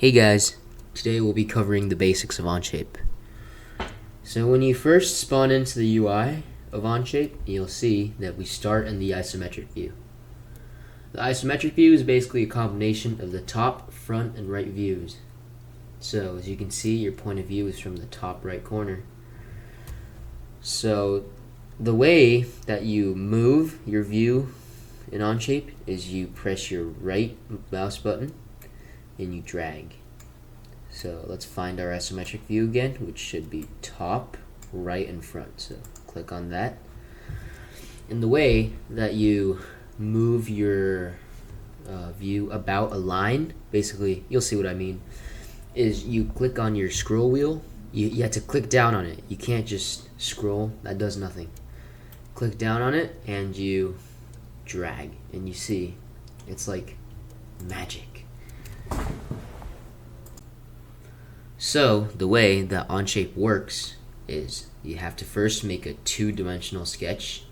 Hey guys, today we'll be covering the basics of Onshape. So when you first spawn into the UI of Onshape, you'll see that we start in the isometric view. The isometric view is basically a combination of the top, front, and right views. So as you can see, your point of view is from the top right corner. So the way that you move your view in Onshape is you press your right mouse button and you drag. So let's find our isometric view again, which should be top, right, and front. So click on that. And the way that you move your view about a line, basically, you'll see what I mean, is you click on your scroll wheel. You have to click down on it. You can't just scroll. That does nothing. Click down on it and you drag, and you see it's like magic. So the way that Onshape works is you have to first make a two-dimensional sketch,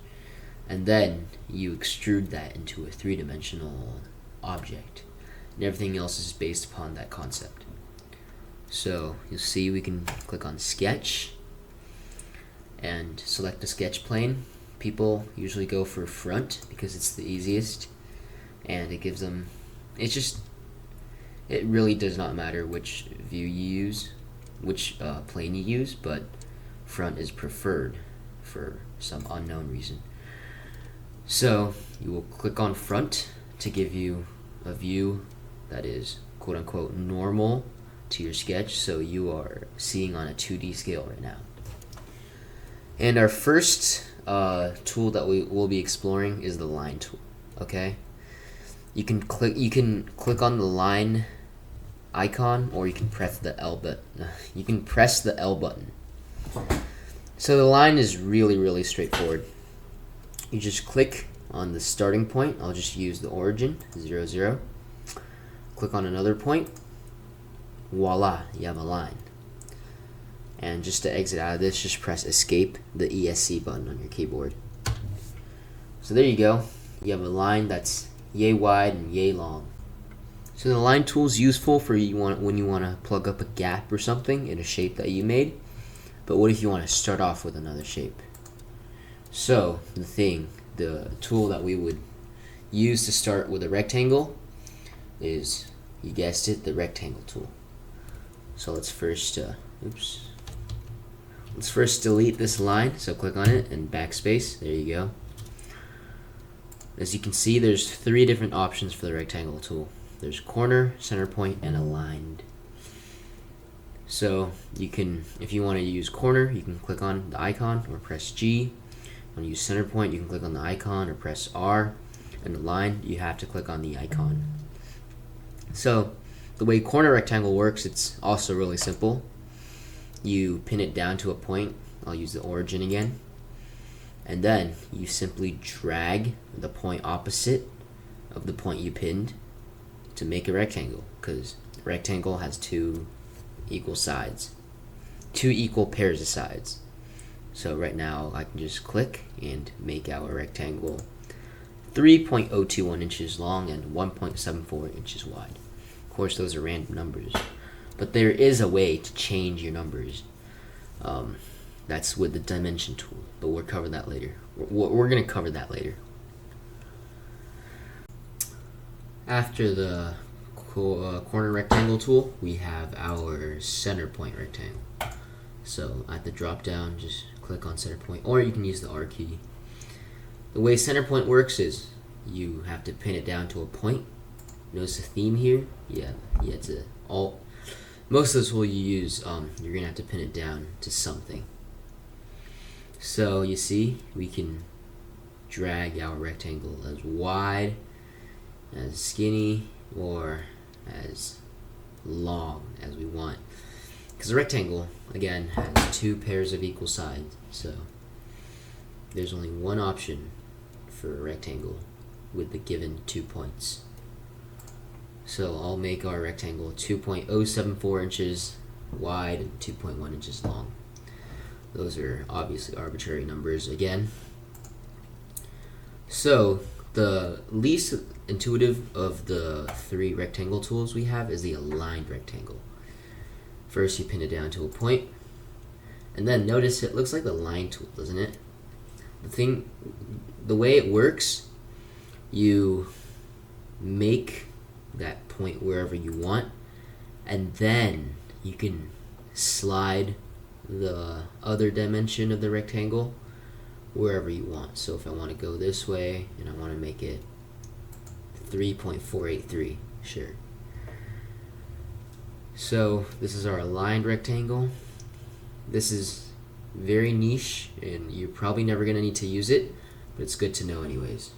and then you extrude that into a three-dimensional object, and everything else is based upon that concept. So you'll see we can click on sketch and select the sketch plane. People usually go for front because it's the easiest, and it gives them, it really does not matter which view you use, which plane you use, but front is preferred for some unknown reason. So you will click on front to give you a view that is quote-unquote normal to your sketch, so you are seeing on a 2D scale right now. And our first tool that we will be exploring is the line tool. Okay, you can click on the line icon, or you can press the L button. You can press the L button. So the line is really straightforward. You just click on the starting point. I'll just use the origin 0, 0. Click on another point. Voila, you have a line. And just to exit out of this, just press escape, the ESC button on your keyboard. So there you go. You have a line that's yay wide and yay long. So the line tool is useful for when you want to plug up a gap or something in a shape that you made. But what if you want to start off with another shape? So the tool that we would use to start with a rectangle is, you guessed it, the rectangle tool. So let's first delete this line. So click on it and backspace. There you go. As you can see, there's 3 different options for the rectangle tool. There's corner, center point, and aligned. So you can, if you want to use corner, you can click on the icon or press G. If you want to use center point, you can click on the icon or press R. And aligned, you have to click on the icon. So the way corner rectangle works, it's also really simple. You pin it down to a point. I'll use the origin again. And then you simply drag the point opposite of the point you pinned to make a rectangle, because a rectangle has 2 equal sides, 2 equal pairs of sides. So right now I can just click and make our rectangle 3.021 inches long and 1.74 inches wide. Of course, those are random numbers, but there is a way to change your numbers. That's with the dimension tool, but we'll cover that later. We're going to cover that later. After the corner rectangle tool, we have our center point rectangle. So at the drop down, just click on center point, or you can use the R key. The way center point works is you have to pin it down to a point. Notice the theme here? Yeah, it's most of this will you use, you're gonna have to pin it down to something. So you see, we can drag our rectangle as wide, as skinny, or as long as we want, because the rectangle again has 2 pairs of equal sides, so there's only one option for a rectangle with the given 2 points. So I'll make our rectangle 2.074 inches wide and 2.1 inches long. Those are obviously arbitrary numbers again. So the least intuitive of the 3 rectangle tools we have is the aligned rectangle. First, you pin it down to a point, and then notice it looks like the line tool, doesn't it? The way it works, you make that point wherever you want, and then you can slide the other dimension of the rectangle wherever you want. So if I want to go this way and I want to make it 3.483, sure. So this is our aligned rectangle. This is very niche and you're probably never going to need to use it, but it's good to know anyways.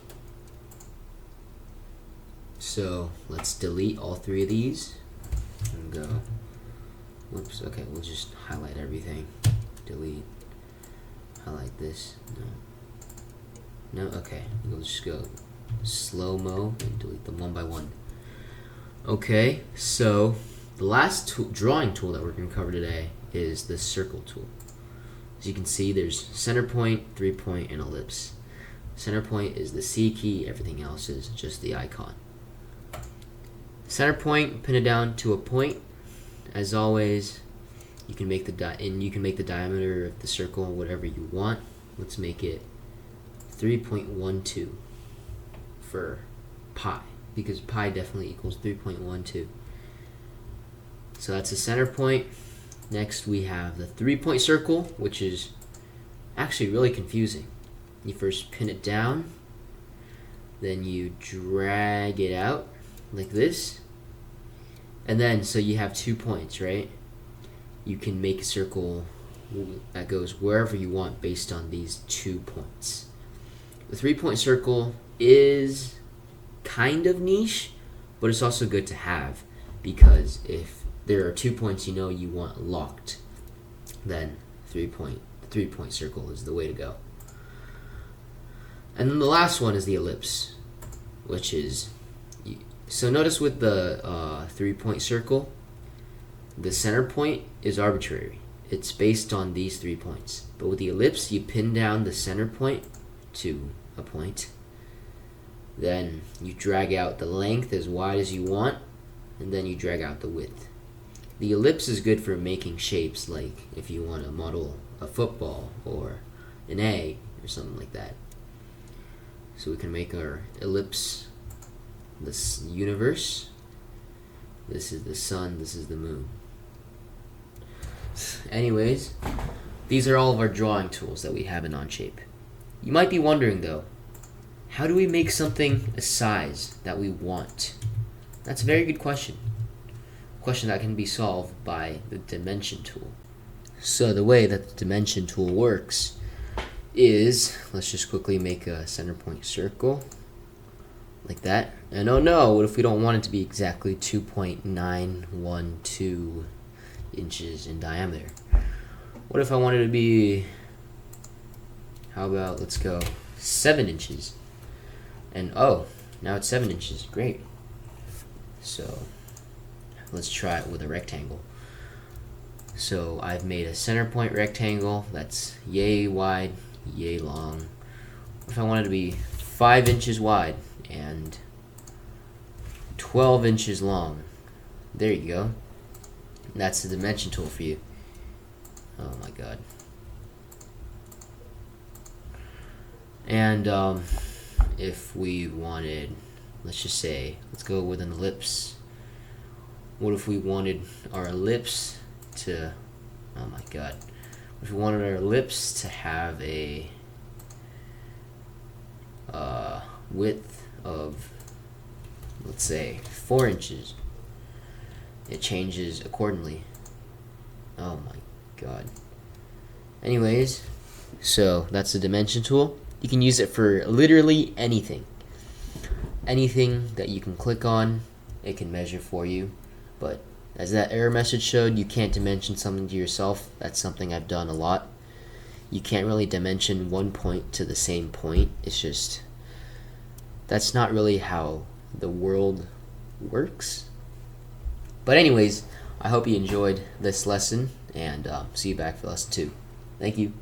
So let's delete all 3 of these and go, whoops, okay, we'll just highlight everything. Delete, highlight this, no, okay, we'll just go slow-mo and delete them one by one. Okay, so the last drawing tool that we're going to cover today is the circle tool. As you can see, there's center point, 3-point, and ellipse. Center point is the C key, everything else is just the icon. Center point, pin it down to a point. As always, you can make the diameter of the circle whatever you want. Let's make it 3.12 for pi, because pi definitely equals 3.12. So that's the center point. Next we have the 3-point circle, which is actually really confusing. You first pin it down, then you drag it out like this, and then so you have 2 points, right? You can make a circle that goes wherever you want based on these 2 points. The 3-point circle is kind of niche, but it's also good to have, because if there are 2 points you know you want locked, then the 3-point circle is the way to go. And then the last one is the ellipse, which is, so notice with the 3-point circle, the center point is arbitrary. It's based on these 3 points. But with the ellipse, you pin down the center point to a point. Then you drag out the length as wide as you want, and then you drag out the width. The ellipse is good for making shapes, like if you want to model a football or an egg or something like that. So we can make our ellipse this universe. This is the sun, this is the moon. Anyways, these are all of our drawing tools that we have in Onshape. You might be wondering though, how do we make something a size that we want? That's a very good question. A question that can be solved by the dimension tool. So the way that the dimension tool works is, let's just quickly make a center point circle like that. And oh no, what if we don't want it to be exactly 2.912 inches in diameter? What if I wanted it to be, how about, let's go 7 inches? And oh, now it's 7 inches, great. So let's try it with a rectangle. So I've made a center point rectangle that's yay wide, yay long. If I wanted to be 5 inches wide and 12 inches long, there you go. That's the dimension tool for you. Oh my god. And if we wanted, let's just say, let's go with an ellipse. What if we wanted our ellipse to, oh my god, if we wanted our ellipse to have a width of, let's say, 4 inches, it changes accordingly. Oh my god. Anyways, so that's the dimension tool. You can use it for literally anything. Anything that you can click on, it can measure for you. But as that error message showed, you can't dimension something to yourself. That's something I've done a lot. You can't really dimension one point to the same point. It's just, that's not really how the world works. But anyways, I hope you enjoyed this lesson, and see you back for lesson 2. Thank you.